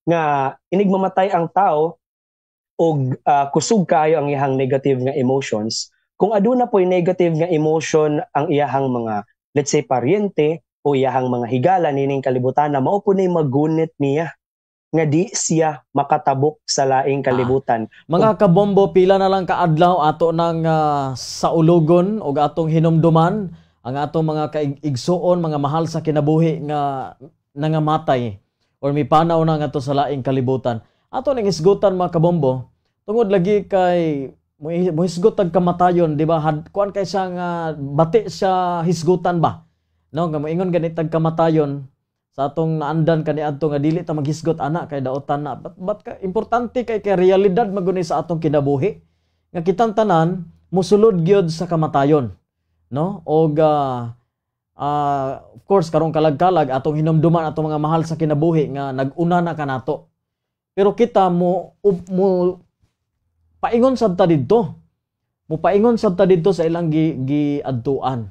nga inig mamatay ang tao og kusog kayo ang iyahang negative nga emotions. Kung aduna po'y negative nga emotion ang iyahang mga, let's say, paryente o iyahang mga higala nining kalibutan, na mao po na magunit niya nga di siya makatabok sa laing Ah, kalibutan. mga kabombo, pila na lang kaadlaw ato ng saulogon o atong hinumduman ang atong mga kaigsuon, mga mahal sa kinabuhi nga nangamatay or mipanaw na nga to sa laing kalibutan. Ato ning isgutan mga kabombo, tungod lagi kay muhisgot ang kamatayon, di ba? Kuan kay siya nga bati siya hisgutan ba? No, nga moingon ganitag kamatayon sa atong naandan kaniadto nga dili ta maghisgot ana kay daotan na but importante kay realidad maguni sa atong kinabuhi nga kitang tanan musulod gyud sa kamatayon, no? Og of course karong kalag-kalag atong hinumduman atong mga mahal sa kinabuhi nga nag-una na kanato, pero kita mo paingon sad ta didto, mo paingon sad ta didto sa ilang giadtuan.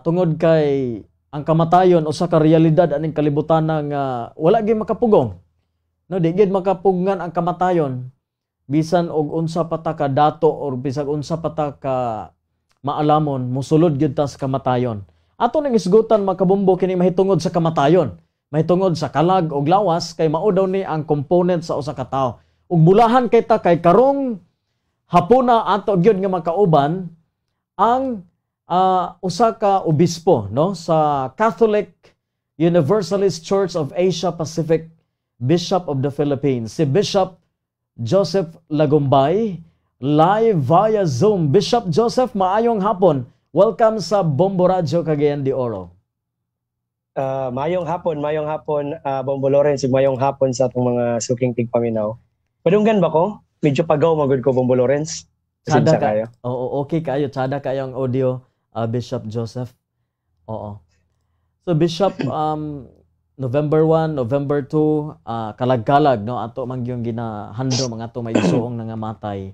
Tungod kay ang kamatayon usa ka realidad aning kalibutan nga wala gyud makapugong, no? Di gyud makapugngan ang kamatayon bisan og unsa pa ta ka dato or bisag unsa pa ta ka maalamon, musulod gyud ta sa kamatayon. Ato ning isgutan makabumbo kini mahitungod sa kamatayon, mahitungod sa kalag og lawas, kay mao daw ni ang component sa usa ka tawo. Ug bulahan kay ta kay karong hapuna ato gyud nga makauban ang usa ka obispo, no, sa Catholic Universalist Church of Asia Pacific, Bishop of the Philippines, si Bishop Joseph Lagumbay, live via Zoom. Bishop Joseph, maayong hapon. Welcome sa Bombo Radio Cagayan de Oro. Mayong hapon, Bombo Lawrence, mayong hapon sa atong mga suking tigpaminaw. Padunggan ba ko? Medyo pagaw magud ko, Bombo Lawrence. Tsada Pasensya ka. kayo. Oo, okay kayo. Tsada kayo ang audio, Bishop Joseph. Oo. So Bishop, November 1, November 2, kalag-kalag, no, ato man yung ginahando mga ato may isuong nangamatay.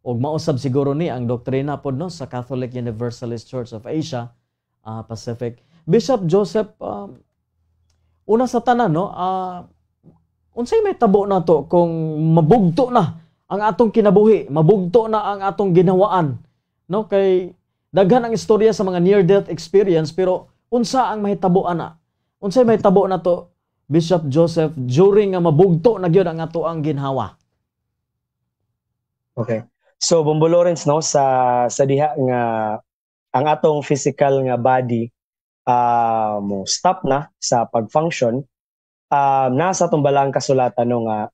Og mausab siguro ni ang doktrina pod, no, sa Catholic Universalist Church of Asia Pacific. Bishop Joseph, una sa tanan, no, unsay may tabo na to kung mabugto na ang atong kinabuhi, mabugto na ang atong ginawaan, no? Kay daghan ang istorya sa mga near-death experience, pero unsa ang mahitabo ana? Unsay mahitabo na to, Bishop Joseph, during nga mabugto na gyud ang ato ang ginhawa? Okay. So, Bombo Lawrence, no, sa diha nga ang atong physical nga body mo stop na sa pag-function, nasa atong balang kasulatan no nga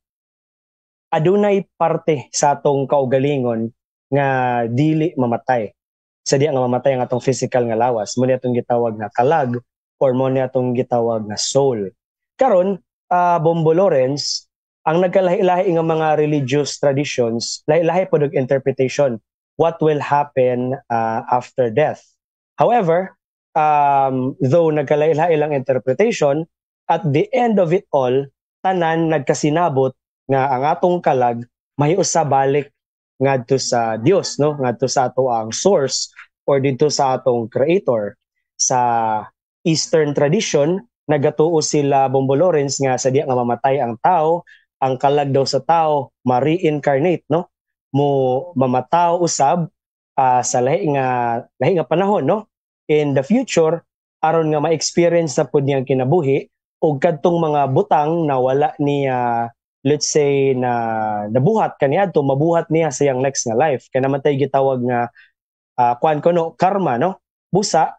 adunay parte sa atong kaugalingon nga dili mamatay. Sa diha nga mamatay ang atong physical nga lawas, mo ni atong gitawag nga kalag or mo ni atong gitawag nga soul. Karon, Bombo Lawrence, ang nagkalahi-lahi nga mga religious traditions, lahi-lahi po ng interpretation what will happen after death. However, though nagkalahi-lahi lang interpretation, at the end of it all, tanan nagkasinabot nga ang atong kalag mahiusa balik ngadto sa Dios, no, ngadto sa ato ang source or dito sa atong creator. Sa Eastern tradition, nagatuo sila, Bombo Lawrence, nga sa diya nga mamatay ang tao, ang kalag daw sa tao ma-reincarnate, no, mo mamataw usab sa lahi nga panahon, no, in the future, aron nga ma-experience na pud niyang kinabuhi og kadtong mga butang na wala niya, let's say, na nabuhat kaniadto, mabuhat niya sa iyang next nga life. Kaya naman tayo gitawag nga kuan ko, no, karma, no, busa.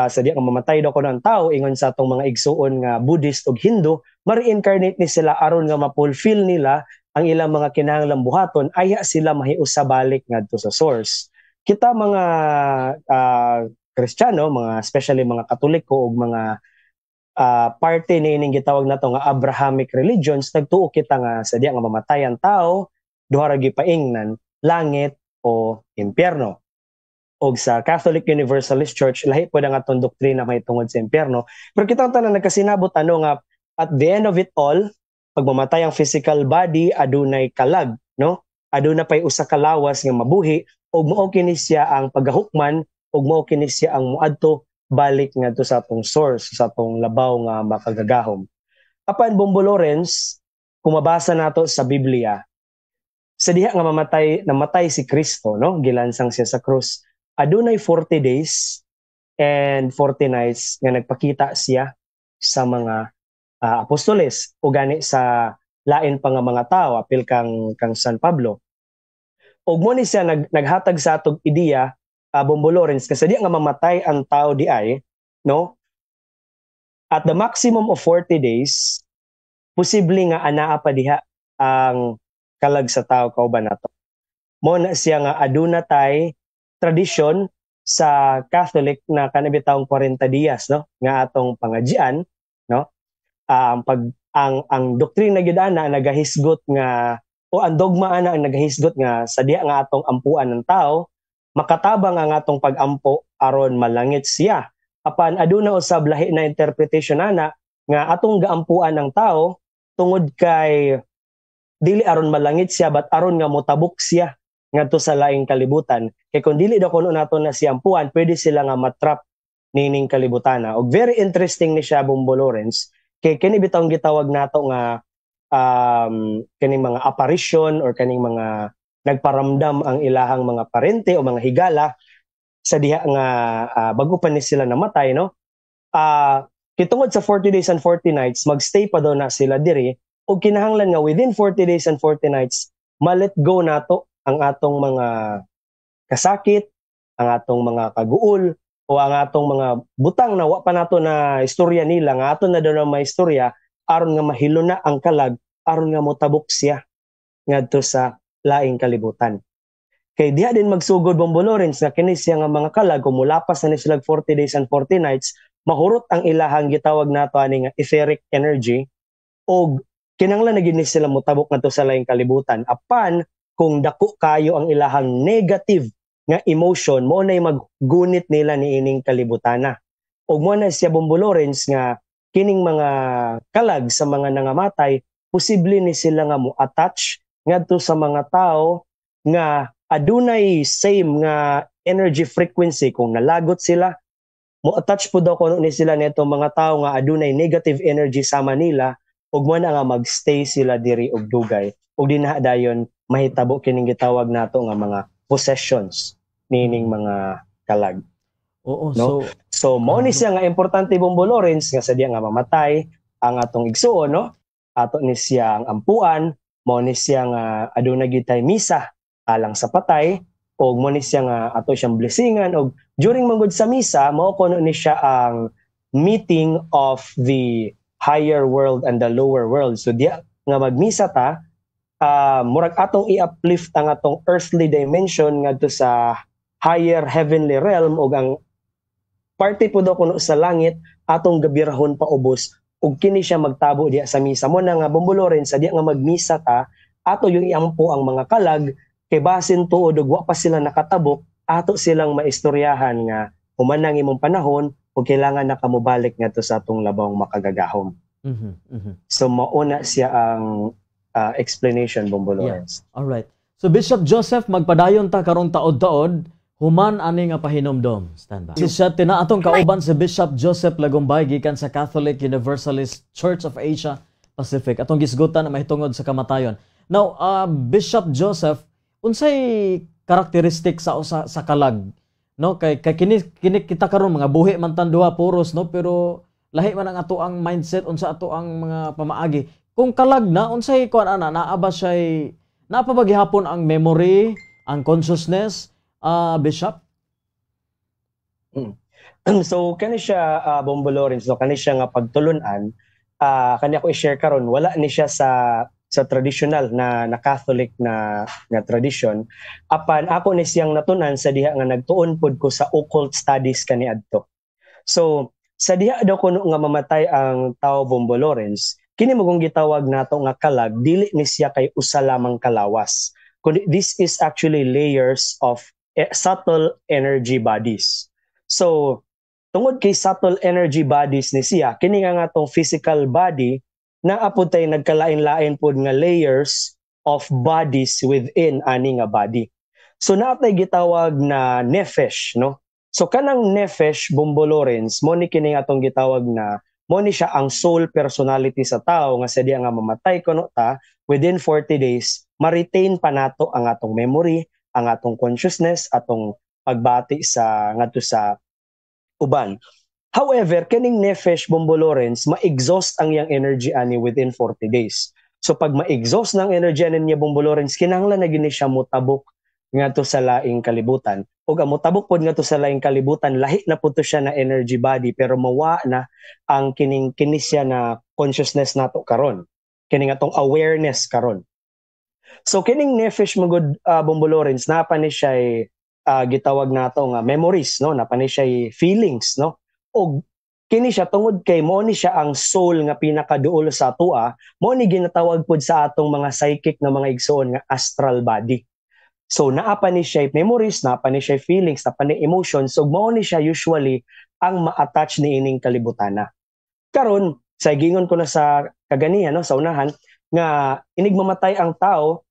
Sa diya nga mamatay daw ko ng tao, ingon sa atong mga igsuon nga Buddhist ug Hindu, ma-reincarnate ni sila aron nga ma-fulfill nila ang ilang mga kinahanglang buhaton, aya sila mahiusa balik ngadto sa source. Kita mga Kristiyano, mga especially mga Katoliko ug mga parte ni ining gitawag nato nga Abrahamic religions, nagtuo kita nga sa diya nga mamatay ang tao, duha ra gipaingnan, langit o impyerno. Og sa Catholic Universalist Church, lahi po ang atong doktrina mahitungod sa impyerno. Pero kita tanan nagkasinabot ano nga at the end of it all, pag mamatay ang physical body, adunay kalag, no? Aduna pay usa ka lawas nga mabuhi ug mao kini siya ang pagahukman ug mao kini siya ang muadto balik ngadto sa atong source, sa atong labaw nga makagagahom. Apan, Bombo Lawrence, kung mabasa nato sa Biblia, sa diha nga namatay si Kristo, no? Gilansang siya sa krus. Adunay 40 days and 40 nights nga nagpakita siya sa mga apostoles o gani sa lain pa nga mga tao, apil kang San Pablo. Og mo ni siya naghatag sa atog ideya, Bombo Lawrence, kasi di nga mamatay ang tao di ay, no? At the maximum of 40 days, posible nga anaa pa diha ang kalag sa tao kauban nato. Mo na siya nga aduna tay tradisyon sa Catholic na kanabitawong 40 dias, no, nga atong pangadjian, no. Ang doktrina gyud ana nagahisgot nga, o ang dogma ana ang nagahisgot nga sa diha nga atong ampuan ng tao, makatabang ang atong pagampo aron malangit siya. Apan aduna usab lahi na interpretation ana nga atong gaampuan ng tao tungod kay dili aron malangit siya, but aron nga motabok siya ngadto sa laing kalibutan. Kay kung dili daw kuno nato na siya ampuan, pwede sila nga matrap nining kalibutan. Og very interesting ni siya, Bombo Lawrence, kay kini bitawng gitawag nato nga kaning mga apparition or kaning mga nagparamdam ang ilahang mga parente o mga higala sa diha nga bago pa ni sila namatay, no. Kitungod sa 40 days and 40 nights, magstay pa daw na sila diri, o kinahanglan nga within 40 days and 40 nights ma-let go nato ang atong mga kasakit, ang atong mga kaguol, o ang atong mga butang na wa pa nato na istorya nila, nga aton na daw na may istorya aron nga mahilo na ang kalag, aron nga motabok siya ngadto sa laing kalibutan. Kay diha din magsugod, Bombo Lawrence, nga kini siya nga mga kalag kung mulapas na ni sila 40 days and 40 nights, mahurot ang ilahang gitawag nato ani nga etheric energy, og kinahanglan na gid ni sila motabok ngadto sa laing kalibutan. Apan kung dako kayo ang ilahang negative nga emotion, mo na maggunit nila ni ining kalibutana. Og mo na siya, Bombo Lawrence, nga kining mga kalag sa mga nangamatay, posible ni sila nga mo attach ngadto sa mga tao nga adunay same nga energy frequency. Kung nalagot sila, mo attach po daw kuno ni sila neto mga tao nga adunay negative energy sa Manila, ug mo na nga magstay sila diri og dugay, ug dinha dayon mahitabo kining gitawag nato nga mga possessions nining mga kalag. Oo, no? So mao ni siya nga importante, Bombo Lawrence, nga sa diya nga mamatay ang atong igsuon, no? Ato ni siya ang ampuan, mao ni siya nga aduna gyud tay misa alang sa patay, og mo ni siya nga ato siyang blessingan, og during manggod sa misa mao kuno ni siya ang meeting of the higher world and the lower world. So diya nga magmisa ta, murag atong i-uplift ang atong earthly dimension ngadto sa higher heavenly realm, og ang parte po daw kuno sa langit atong gabirahon pa ubos, ug kini siya magtabo diya sa misa. Mo na nga, Bombo Lawrence, sa diya nga magmisa ta, ato yung iampo ang mga kalag, kay basin tuod og wa pa sila nakatabok, ato silang maistoryahan nga humanang imong panahon ug kailangan na kamubalik ngadto sa atong labawng makagagahom. So mauna siya ang explanation, Bombo Lawrence. Yeah. All right. So Bishop Joseph, magpadayon ta karong taod-taod human ani nga pahinomdom. Stand by. Siya tinaatong kauban si Bishop Joseph Lagumbay gikan sa Catholic Universalist Church of Asia Pacific. Atong gisgutan na mahitungod sa kamatayon. Now, Bishop Joseph, unsay karakteristik sa kalag? No, kay kini kita karon mga buhi man tan duha puros, no, pero lahi man ang ato ang mindset unsa ato ang mga pamaagi. Kung kalag na, unsay kuan ana, naa ba siya, naa pa ba gihapon ang memory, ang consciousness, Bishop? So kani siya, Bombo Lawrence, so kani siya nga pagtulunan, kani ako i-share karon, wala ni siya sa traditional na Catholic na tradition. Apan ako ni siyang natunan sa diha nga nagtuon pod ko sa occult studies kaniadto. So sa diha daw kuno nga mamatay ang tao, Bombo Lawrence, kini magong gitawag nato nga kalag, dili ni siya kay usa lamang kalawas. Kundi this is actually layers of subtle energy bodies. So tungod kay subtle energy bodies ni siya, kini nga atong physical body naa pud tay nagkalain-lain pud nga layers of bodies within ani nga body. So naatay gitawag na nephesh, no? So kanang nephesh, Bombo Lawrence, mo ni kini atong gitawag na mo ni siya ang soul personality sa tao nga sadya nga mamatay kuno ta within 40 days ma-retain pa nato ang atong memory, ang atong consciousness, atong pagbati sa ngadto sa uban. However, kining nefesh Bombo Lawrence, ma-exhaust ang iyang energy ani within 40 days. So pag ma-exhaust ng energy ani niya Bombo Lawrence, kinahanglan na gini siya mutabok ngadto sa laing kalibutan. Ug ang mutabok pod ngadto sa laing kalibutan, lahi na pud to siya na energy body pero mawa na ang kini siya na consciousness nato karon. Kining atong awareness karon. So kining nefesh magud Bombo Lawrence, napa ni siya gitawag nato nga memories, no? Napa ni siya feelings, no? Og kini siya tungod kay mo ni siya ang soul nga pinakaduol sa atua, mo ni ginatawag pud sa atong mga psychic na mga igsoon nga astral body. So naapa ni siya memories, naapa ni siya feelings, naapa ni emotions, so mo ni siya usually ang ma-attach ni ining kalibutana. Karon sa gingon ko na sa kaganihan, no, sa unahan nga inig mamatay ang tao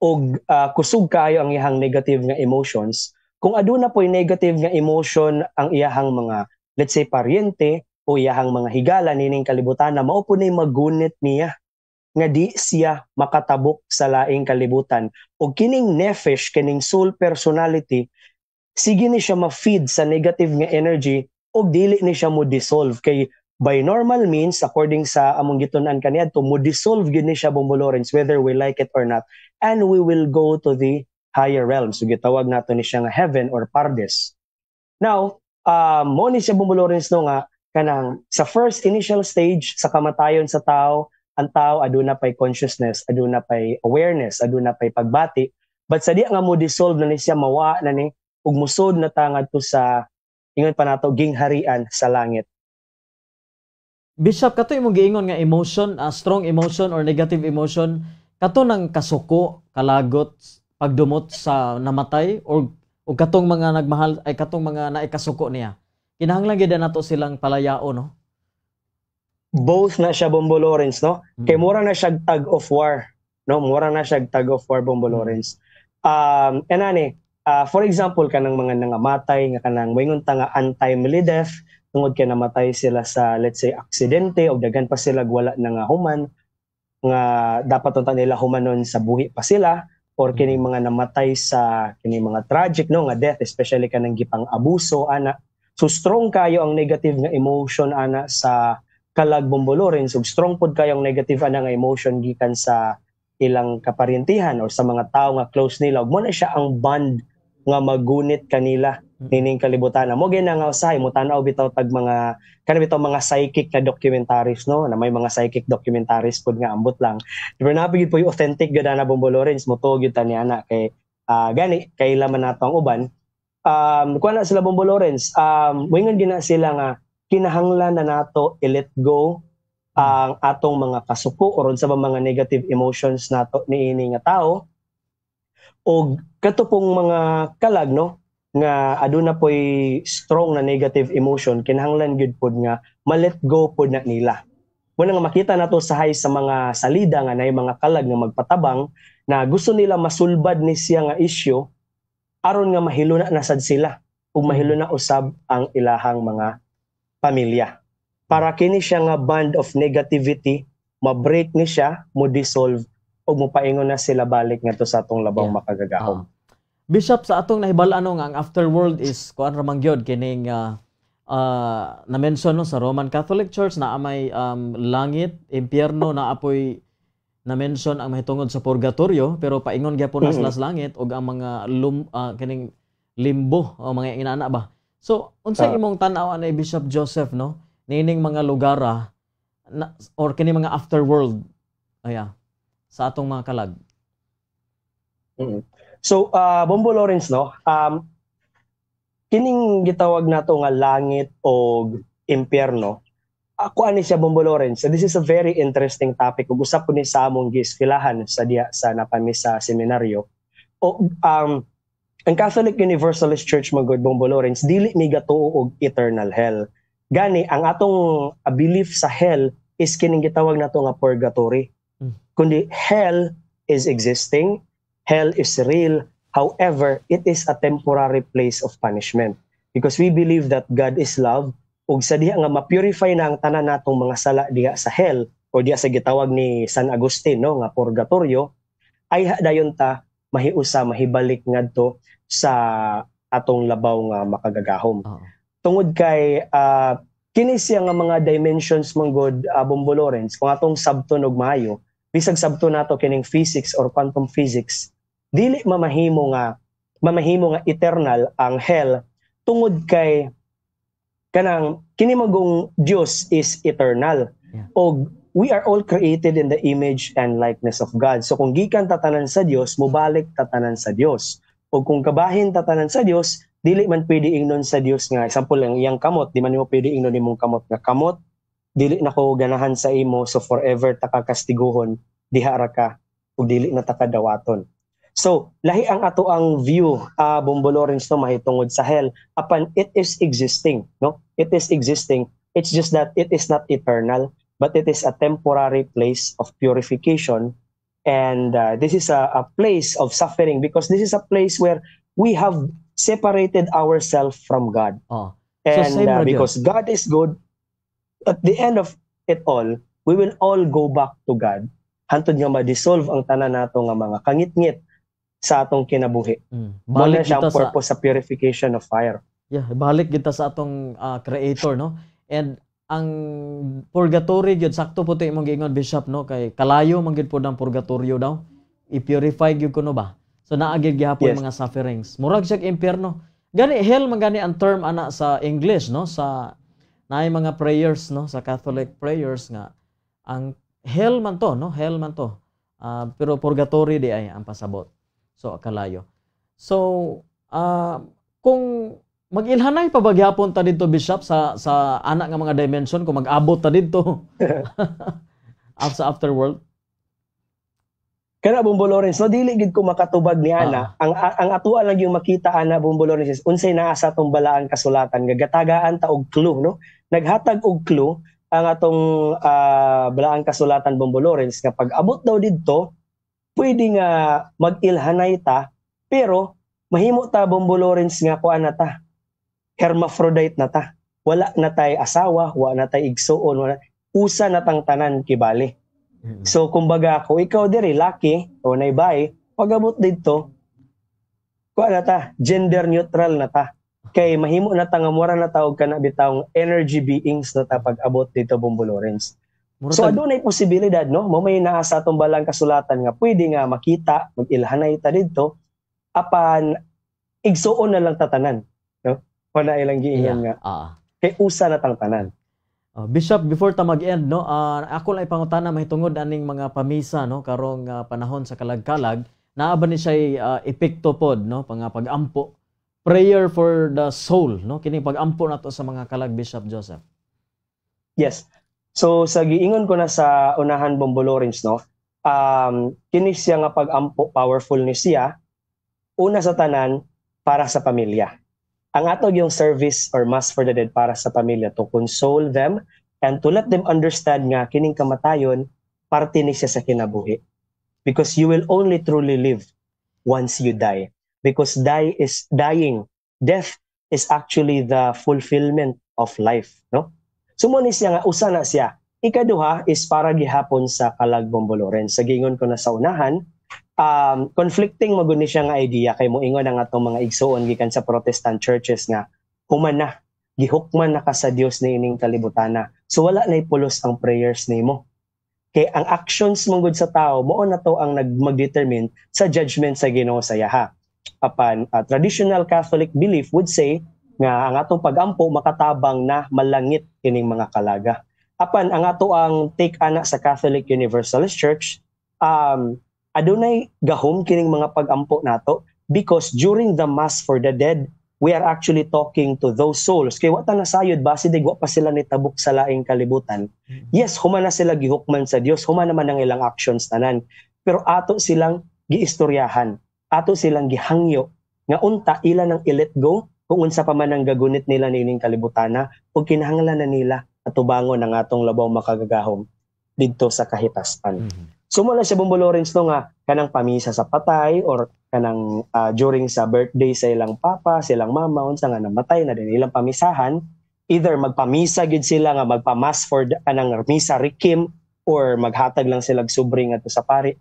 og kusog kaayo ang iyang negative nga emotions. Kung aduna po'y negative nga emotion ang iyahang mga, let's say, paryente o iyahang mga higala nining kalibutan, na mao po na magunit niya nga di siya makatabok sa laing kalibutan. O kining nefesh, kining soul personality, sige ni siya ma-feed sa negative nga energy o dili ni siya mo dissolve. Kay by normal means, according sa among gitunan kaniadto, mo dissolve gini siya Bombo Lawrence, whether we like it or not, and we will go to the higher realms. So gitawag nato ni siya nga heaven or paradise. Now, mo ni siya Bombo Lawrence no nga kanang sa first initial stage sa kamatayon sa tao, ang tao aduna pay consciousness, aduna pay awareness, aduna pay pagbati, but sa di nga mo dissolve na ni siya, mawa na ni ug musod na tangad to sa ingon pa nato gingharian sa langit. Bishop, kato imong giingon nga emotion, strong emotion or negative emotion, kato nang kasuko, kalagot, pagdumot sa namatay or katong mga nagmahal ay katong mga naikasuko niya. Kinahanglan gid nato silang palayao, no? Both na siya Bombo Lawrence, no? Kay mura na siya tug of war, no? Mura na siya tug of war Bombo Lawrence. And ani, for example kanang mga nangamatay nga kanang moingon ta nga untimely death, tungod kay namatay sila sa, let's say, aksidente o daghan pa sila wala na nga human nga dapat unta nila humanon sa buhi pa sila, or kining mga namatay sa kining mga tragic, no, nga death, especially kanang gipang abuso ana. So strong kayo ang negative nga emotion ana sa kalag Bombo Lawrence, ug strong pod kayo ang negative ana nga emotion gikan sa ilang kaparintihan or sa mga tao nga close nila, ug mo na siya ang bond nga magunit kanila nining kalibutan. Mo gina nga usahay mo tanaw bitaw tag mga kanang bitaw mga psychic na documentaries, no, na may mga psychic documentaries pud nga ambot lang. Pero napigid po yung authentic gud na Bombo Lawrence, mo tuog yun ni ana kay gani kay laman nato ang uban. Kuha na sila Bombo Lawrence, wingon gina sila nga kinahanglan na nato i-let go ang atong mga kasuko or sa mga negative emotions nato niini nga tao, o katupong mga kalag, no, nga aduna po'y strong na negative emotion, kinahanglan gyud pod nga ma-let go pod na nila. Muna nga makita nato sahay sa mga salida nga nay mga kalag nga magpatabang na gusto nila masulbad ni siya nga issue aron nga mahiluna na sad sila ug mahiluna usab ang ilahang mga pamilya. Para kini siya nga band of negativity, ma-break ni siya, mo dissolve ug mopaingon na sila balik ngadto sa atong labang makagagahom. Bishop, sa atong nahibal-an nga ang afterworld is kuan ra man gyud kining na-mention no sa Roman Catholic Church na may langit, impyerno, na apoy na-mention ang mahitungod sa purgatorio, pero paingon gyapon na sila sa langit ug ang mga kining limbo o mga inaana ba. So unsay imong tan-aw ani Bishop Joseph, no, nining mga lugar or kini mga afterworld sa atong mga kalag? So Bombo Lawrence, no, kining gitawag nato nga langit o impyerno, ako ani siya Bombo Lawrence. So this is a very interesting topic ug usap ko ni sa among giskilahan sa diya sa napami sa seminaryo. Ang Catholic Universalist Church magod Bombo Lawrence, dili mi gatuo og eternal hell. Gani ang atong belief sa hell is kining gitawag nato nga purgatory. Kundi hell is existing, hell is real, however, it is a temporary place of punishment. Because we believe that God is love, ug sa diha nga ma-purify na ang tanan natong mga sala diha sa hell o diha sa gitawag ni San Agustin no nga purgatorio, ay dayon ta mahiusa mahibalik ngadto sa atong labaw nga makagagahom. Oo. Tungod kay kini siya nga mga dimensions manggod Bombo Lawrence kung atong sabton og maayo, bisag sabton nato kining physics or quantum physics, dili mamahimo nga eternal ang hell tungod kay kanang kini magong Dios is eternal. Yeah. Og we are all created in the image and likeness of God. So kung gikan tatanan sa Dios, mubalik tatanan sa Dios. O kung kabahin tatanan sa Dios, dili man pwede ingnon sa Dios nga example lang iyang kamot, di man mo pwede ingnon imong kamot nga kamot, dili nako ganahan sa imo so forever ta kakastiguhon diha ra ka ug dili na ta kadawaton. So lahi ang ato ang view Bombo Lawrence no mahitungod sa hell apan it is existing, no? It is existing. It's just that it is not eternal, but it is a temporary place of purification. And this is a place of suffering because this is a place where we have separated ourselves from God. Oh. And because God is good, at the end of it all, we will all go back to God. Hantod nga ma-dissolve ang tanan nato nga mga kangit-ngit sa atong kinabuhi. Balik kita sa purpose sa purification of fire. Yeah, balik kita sa atong creator, no? And ang purgatory gyud sakto puti imong giingon Bishop, no, kay kalayo man gyud pud ang purgatorio daw. I-purify gyud kuno ba? So naa gyud gihapon mga sufferings. Murag siya impyerno. Gani hell man gani ang term ana sa English, no, sa naay mga prayers, no, sa Catholic prayers nga ang hell man to, no, hell man to. Pero purgatory di ay ang pasabot. So kalayo. So kung mag-ilhanay pa ba gyapon ta didto Bishop sa anak nga mga dimension kung mag-abot ta didto sa afterworld? Kana Bombo Lawrence, no, dili gid ko makatubag ni ana. Ang atuan lang yung makita ana Bombo Lawrence unsay naa sa atong balaan kasulatan gagatagaan ta og clue, no? Naghatag og clue ang atong balaan kasulatan Bombo Lawrence nga pag-abot daw didto pwede nga mag-ilhanay ta pero mahimo ta Bombo Lawrence nga kuan na ta. Hermaphrodite na ta. Wala na tay asawa, wala na tay igsuon, wala usa na tang tanan kibali. So kumbaga kung ikaw diri lucky o naybay, pag-abot didto kuan na ta, gender neutral na ta. Kay mahimo na ta nga mura na ta og kana bitawng energy beings na ta pag-abot dito Bombo Lawrence. So adunay posibilidad, no? Mo may naa sa atong balang kasulatan nga pwede nga makita, mag-ilhanay ta didto apan igsuon na lang tatanan, no? Wala ilang giingon nga. Kay usa na tang tanan. Bishop, before ta mag-end, no, ako lang ipangutana mahitungod aning mga pamisa, no, karong panahon sa kalagkalag, naa ba ni siya epekto pod, no, pag-ampo, prayer for the soul, no, kini pag-ampo nato sa mga kalag, Bishop Joseph. Yes. So sa giingon ko na sa unahan Bombo Lawrence, no, kini siya nga pag-ampo, powerful ni siya, una sa tanan para sa pamilya. Ang atog yung service or mass for the dead para sa pamilya to console them and to let them understand nga kining kamatayon parte ni siya sa kinabuhi. Because you will only truly live once you die. Because dying. Death is actually the fulfillment of life, no? Sumuni siya nga usa na siya. Ikaduha is para gihapon sa kalag Bombo Lawrence. Sa gingon ko na sa unahan, conflicting maguni siya nga idea kay moingon ang atong mga igsoon gikan sa Protestant churches nga human na gihukman na ka sa Dios ni ining kalibutana. So wala nay pulos ang prayers nimo. Kay ang actions mong sa tao mao na to ang mag-determine sa judgment sa Ginoo sa yaha. Apan traditional Catholic belief would say nga ang atong pag-ampo makatabang na malangit kining mga kalaga. Apan ang ato ang take ana sa Catholic Universalist Church adunay gahom kining mga pag-ampo nato because during the mass for the dead we are actually talking to those souls kay wa ta nasayod base digwa pa sila nitabok sa laing kalibutan. Yes, human na sila gihukman sa Dios, human naman ang ilang actions tanan, pero ato silang giistoryahan, ato silang gihangyo nga unta ila nang i-let go kung unsa pa man ang gagunit nila nining kalibutana ug kinahanglan na nila atubangon ang atong labaw makagagahom didto sa kahitaspan. So mula siya Bombo Lawrence no nga kanang pamisa sa patay or kanang during sa birthday sa ilang papa, sa ilang mama unsa nga namatay na din ilang pamisahan, either magpamisa gid sila nga magpamas for kanang misa rikim or maghatag lang sila sobre ngadto sa pari.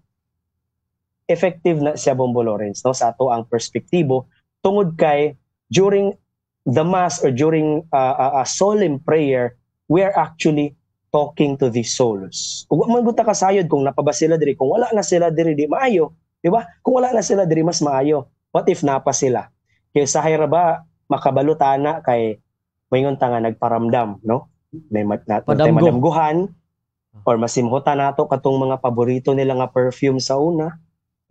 Effective na siya Bombo Lawrence, no, sa ato ang perspektibo tungod kay during the mass or during a solemn prayer we are actually talking to these souls. Ug man gud ta kasayod kung napaba sila diri, kung wala na sila diri di maayo, di ba? Kung wala na sila diri mas maayo. What if napa sila? Kay sahay ra ba makabalutana kay moingon ta nga nagparamdam, no? May madamguhan or masimhutan nato katong mga paborito nila nga perfume sa una.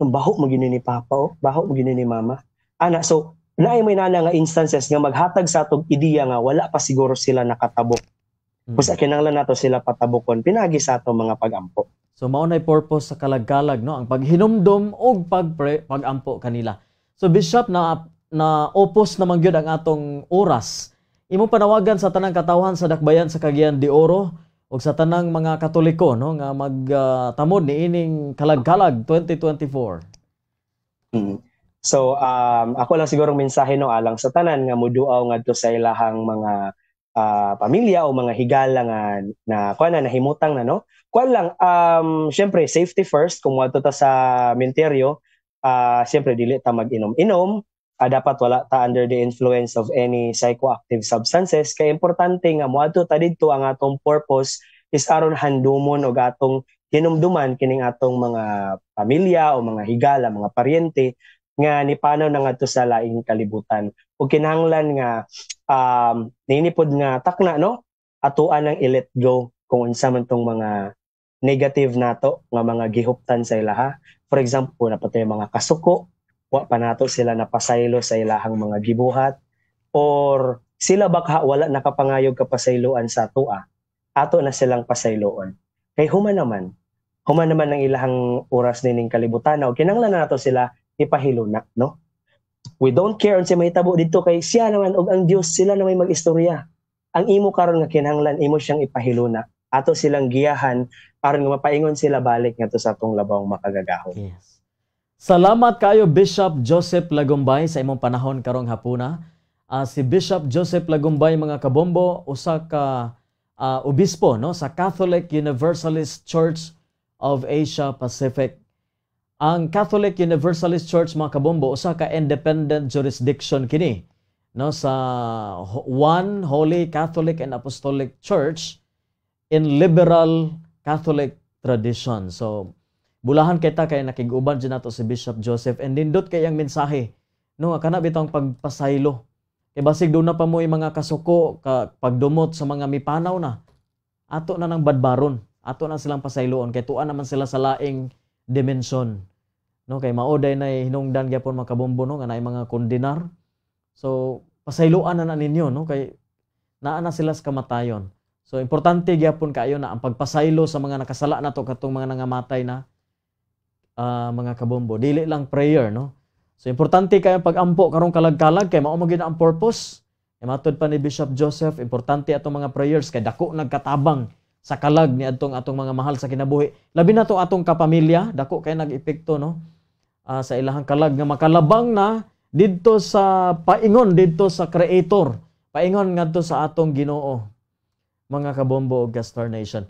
Ang baho mo gini ni Papa, oh. Baho mo gini ni Mama. Ana, so, naay may nana nga instances nga maghatag sa atong ideya nga wala pa siguro sila nakatabok. Kung sa kinahanglan nato sila patabokon, pinagi sa atong mga pagampo. So, mao nay purpose sa kalagkalag, no? Ang paghinumdom o pagampo kanila. So, Bishop, na opos naman gyud ang atong oras. Imo panawagan sa tanang katawhan sa Dakbayan sa Cagayan de Oro o sa tanang mga Katoliko, no, nga magtamod ni ining Kalag-kalag 2024. So ako lang siguro mensahe no alang sa tanan nga muduaw ngadto sa ilahang mga pamilya o mga higala nga na kuan na nahimutang na, no. Kuan lang syempre safety first kung moadto ta sa menteryo, syempre dili ta mag-inom-inom. Dapat wala ta under the influence of any psychoactive substances. Kaya importante nga moadto ta didto ang atong purpose is aron handumon og atong hinumduman kining atong mga pamilya o mga higala, mga paryente nga nipanaw na ngadto sa laing kalibutan. Ug kinahanglan nga ninipod nga takna, no, atuan ang i-let go kung unsa man tong mga negative nato nga mga gihuptan sa ilaha. For example, napatay mga kasuko, wa pa nato sila napasaylo sa ilahang mga gibuhat, or sila baka wala nakapangayog kapasayloan sa atoa, ato na silang pasayloon. Kay human naman ang ilahang oras nining kalibutan, o kinahanglan na nato sila ipahiluna, no? We don't care unsa may tabo dito kay siya naman og ang Dios, sila na may mag-istorya. Ang imo karon nga kinahanglan imo siyang ipahiluna, ato silang giyahan aron nga mapaingon sila balik ngadto sa atong labawng makagagahom. Yes. Salamat kayo Bishop Joseph Lagumbay sa imong panahon karong hapuna. Si Bishop Joseph Lagumbay, mga kabombo, usa ka obispo, no, sa Catholic Universalist Church of Asia Pacific. Ang Catholic Universalist Church, mga kabombo, usa ka independent jurisdiction kini, no, sa One Holy Catholic and Apostolic Church in liberal Catholic tradition. So bulahan kita kay nakiguban dyan nato si Bishop Joseph, and nindot kay ang mensahe, no, kana bitong pagpasaylo. Kay basig doon na pa mo yung mga kasuko, pagdumot sa mga mipanaw na, ato na ng badbaron, ato na silang pasayloon, kay tuan naman sila sa laing dimensyon. No, kay maoday na hinungdan gyapon mga kabombo, no, nga naay mga kondinar. So pasayloan na ninyo, no, kay naa na sila sa kamatayon. So importante gyapon kayo na ang pagpasaylo sa mga nakasala nato katong mga nangamatay na mga kabombo, dili lang prayer, no. So importante kayo pag-ampo karong kalag-kalag kay mao magid ang purpose. Kay matud pa ni Bishop Joseph, importante atong mga prayers kay dako nagkatabang sa kalag ni atong mga mahal sa kinabuhi. Labi na to atong kapamilya, dako kay nag-epekto, no, sa ilahang kalag nga makalabang na didto sa paingon didto sa Creator, paingon ngadto sa atong Ginoo, mga kabombo ug Gastar Nation.